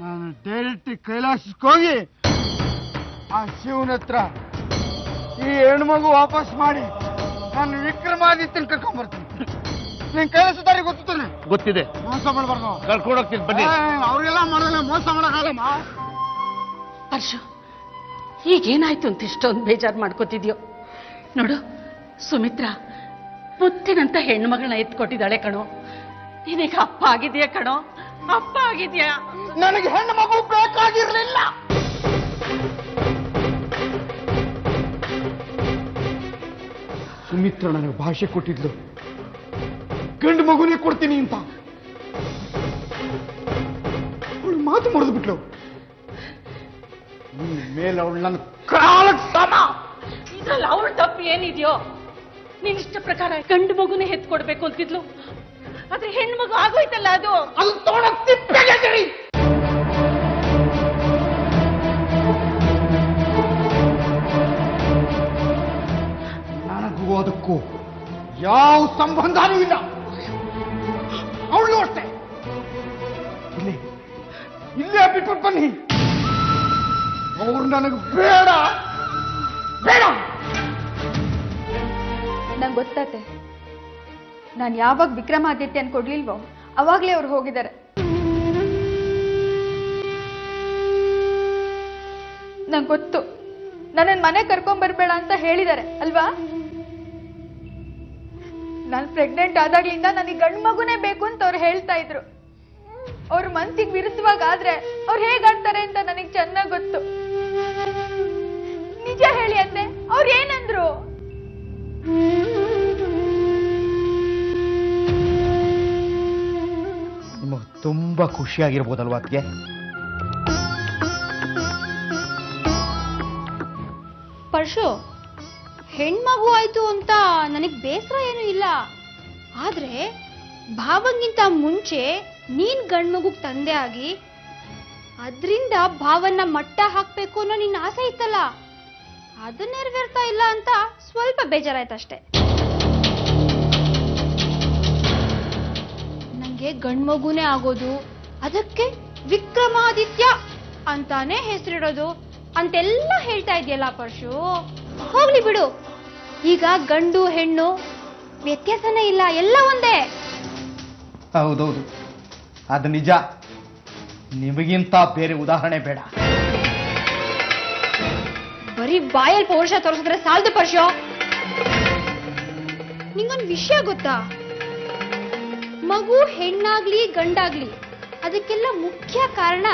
ನಾನು ಡೈರೆಕ್ಟ್ ಕೈಲಾಸಕ್ಕೆ ಹೋಗಿ ಆ ಶಿವನ ಹತ್ರ ಈ ಹೆಣ್ಮಗು ವಾಪಸ್ ಮಾಡಿ ನಾನು ವಿಕ್ರಮಾದಿತ್ಯನ ಕರ್ಕೊಂಡ್ಬರ್ತೀನಿ. ನೀನ್ ಕೈಲಾಸ ದಾರಿ ಗೊತ್ತಾನೆ? ಗೊತ್ತಿದೆ. ಮೋಸ ಮಾಡಬಾರ್ದು. ಕರ್ಕೊಂಡೋಗ್ತೀನಿ ಬನ್ನಿ. ಅವ್ರಿಗೆಲ್ಲ ಮಾಡೋಲ್ಲ, ಮೋಸ ಮಾಡೋಕ್ಕಾಗಲ್ಲಮ್ಮ. ಪರಶು, ಈಗೇನಾಯ್ತು ಅಂತ ಇಷ್ಟೊಂದು ಬೇಜಾರು ಮಾಡ್ಕೋತಿದ್ಯೋ ನೋಡು. ಸುಮಿತ್ರ ಮುತ್ತಿನಂತ ಹೆಣ್ಮಗಳನ್ನ ಎತ್ಕೊಟ್ಟಿದ್ದಾಳೆ ಕಣೋ. ನಿನಗೆ ಅಪ್ಪ ಆಗಿದೆಯಾ ಕಣೋ, ಅಪ್ಪ ಆಗಿದೆಯಾ? ನನಗೆ ಹೆಣ್ಣು ಮಗು ಬೇಕಾಗಿರ್ಲಿಲ್ಲ. ಸುಮಿತ್ರ ನನಗೆ ಭಾಷೆ ಕೊಟ್ಟಿದ್ಲು, ಗಂಡು ಮಗುನೇ ಕೊಡ್ತೀನಿ ಅಂತ. ಅವಳು ಮಾತು ಮುರಿದು ಬಿಟ್ಲು. ಮೇಲೆ ಅವಳು ನನ್ನ ಕಾಲಕ್ಕೆ ಸಮ. ಇದ್ರಲ್ಲಿ ಅವಳ ತಪ್ಪು ಏನಿದೆಯೋ? ನೀನ್ ಇಷ್ಟ ಪ್ರಕಾರ ಗಂಡು ಮಗುನೇ ಹೆತ್ಕೊಡ್ಬೇಕು ಅಂತಿದ್ಲು, ಆದ್ರೆ ಹೆಣ್ಮಗು ಆಗೋಯ್ತಲ್ಲ. ಅದು ನನಗೂ ಅದಕ್ಕೂ ಯಾವ ಸಂಬಂಧನೂ ಇಲ್ಲ. ಅವಳು ಅಷ್ಟೇ. ಇಲ್ಲೇ ಬಿಟ್ಬಿಟ್ಟು ಬನ್ನಿ. ಅವ್ರು ನನಗೆ ಬೇಡ ಬೇಡ. ನಂಗೆ ಗೊತ್ತಾತೆ, ನಾನು ಯಾವಾಗ ವಿಕ್ರಮಾದಿತ್ಯ ಕೊಡ್ಲಿಲ್ವೋ ಅವಾಗ್ಲೇ ಅವ್ರು ಹೋಗಿದ್ದಾರೆ. ನಂಗೆ ಗೊತ್ತು, ನನ್ನನ್ನು ಮನೆ ಕರ್ಕೊಂಡ್ಬರ್ಬೇಡ ಅಂತ ಹೇಳಿದ್ದಾರೆ ಅಲ್ವಾ? ನಾನು ಪ್ರೆಗ್ನೆಂಟ್ ಆದಾಗ್ಲಿಂದ ನನಗೆ ಗಂಡು ಮಗುನೇ ಬೇಕು ಅಂತ ಅವ್ರು ಹೇಳ್ತಾ ಇದ್ರು. ಅವ್ರ ಮನ್ಸಿಗೆ ವಿರುದ್ಧವಾಗಾದ್ರೆ ಅವ್ರು ಹೇಗಾಡ್ತಾರೆ ಅಂತ ನನಗೆ ಚೆನ್ನಾಗಿ ಗೊತ್ತು. ನಿಜ ಹೇಳಿ ಅಂದೆ, ಅವ್ರು ಏನಂದ್ರು? ನಿಮಗೆ ತುಂಬಾ ಖುಷಿಯಾಗಿರ್ಬೋದಲ್ವಾ ಅದಕ್ಕೆ? ಪರಶು, ಹೆಣ್ಮಗು ಆಯ್ತು ಅಂತ ನನಗೆ ಬೇಸರ ಏನೂ ಇಲ್ಲ. ಆದ್ರೆ ಭಾವನ್ಗಿಂತ ಮುಂಚೆ ನೀನ್ ಗಂಡ್ಮಗುಗ್ ತಂದೆ ಆಗಿ ಅದರಿಂದ ಭಾವನ್ನ ಮಟ್ಟ ಹಾಕ್ಬೇಕು ಅನ್ನೋ ನಿನ್ನ ಆಸೆ ಇತ್ತಲ್ಲ, ಅದು ನೆರವೇರ್ತಾ ಇಲ್ಲ ಅಂತ ಸ್ವಲ್ಪ ಬೇಜಾರಾಯ್ತಷ್ಟೆ. ನಂಗೆ ಗಂಡ್ಮಗುನೇ ಆಗೋದು, ಅದಕ್ಕೆ ವಿಕ್ರಮಾದಿತ್ಯ ಅಂತಾನೆ ಹೆಸರಿಡೋದು ಅಂತೆಲ್ಲ ಹೇಳ್ತಾ ಇದೆಯಲ್ಲ ಪರಶು. ಹೋಗ್ಲಿ ಬಿಡು, ಈಗ ಗಂಡು ಹೆಣ್ಣು ವ್ಯತ್ಯಾಸನೇ ಇಲ್ಲ, ಎಲ್ಲ ಒಂದೇ. ಹೌದೌದು, ಅದು ನಿಜ. ನಿಮಗಿಂತ ಬೇರೆ ಉದಾಹರಣೆ ಬೇಡ. ಬರೀ ಬಾಯಲ್ಲಿ ಪೌರುಷ ತೋರಿಸಿದ್ರೆ ಸಾಲದು ಪರಶು. ನಿಂಗೊಂದು ವಿಷಯ ಗೊತ್ತಾ? ಮಗು ಹೆಣ್ಣಾಗ್ಲಿ ಗಂಡಾಗ್ಲಿ ಅದಕ್ಕೆಲ್ಲ ಮುಖ್ಯ ಕಾರಣ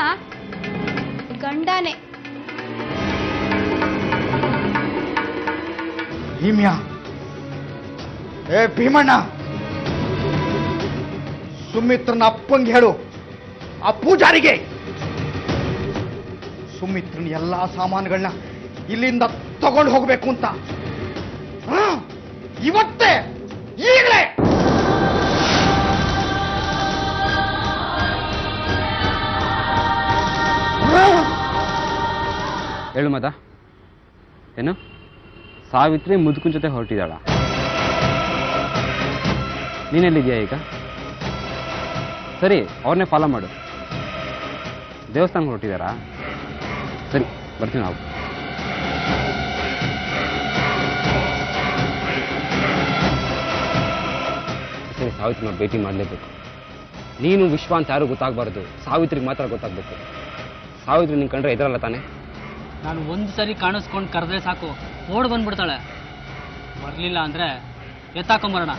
ಗಂಡನೇ. ಭೀಮ್ಯ, ಏ ಭೀಮಣ್ಣ, ಸುಮಿತ್ರನ ಅಪ್ಪಂಗೆ ಹೇಳು, ಆ ಪೂಜಾರಿಗೆ ಸುಮಿತ್ರನ ಎಲ್ಲಾ ಸಾಮಾನುಗಳನ್ನ ಇಲ್ಲಿಂದ ತಗೊಂಡು ಹೋಗ್ಬೇಕು ಅಂತ. ಇವತ್ತೇ, ಈಗಲೇ. ಹೇಳು ಮದ, ಏನು ಸಾವಿತ್ರಿ ಮುದುಕನ ಜೊತೆ ಹೊರಟಿದ್ದಾಳ? ನೀನೆಲ್ಲಿದ್ಯಾ ಈಗ? ಸರಿ, ಅವ್ರನ್ನೇ ಫಾಲೋ ಮಾಡು. ದೇವಸ್ಥಾನಕ್ಕೆ ಹೊರಟಿದ್ದಾರಾ? ಸರಿ, ಬರ್ತೀವಿ ನಾವು. ಸರಿ, ಸಾವಿತ್ರಿನ ಭೇಟಿ ಮಾಡಲೇಬೇಕು. ನೀನು ವಿಶ್ವ ಅಂತ ಯಾರು ಗೊತ್ತಾಗಬಾರ್ದು, ಸಾವಿತ್ರಿಗೆ ಮಾತ್ರ ಗೊತ್ತಾಗಬೇಕು. ಸಾವಿತ್ರಿ ನಿನ್ ಕಂಡ್ರೆ ಎದುರಲ್ಲ ತಾನೆ? ನಾನು ಒಂದು ಸರಿ ಕಾಣಿಸ್ಕೊಂಡು ಕರೆದ್ರೆ ಸಾಕು, ಓಡ್ ಬಂದ್ಬಿಡ್ತಾಳೆ. ಬರಲಿಲ್ಲ ಅಂದ್ರೆ ಎತ್ತಾಕೊಂಬರೋಣ.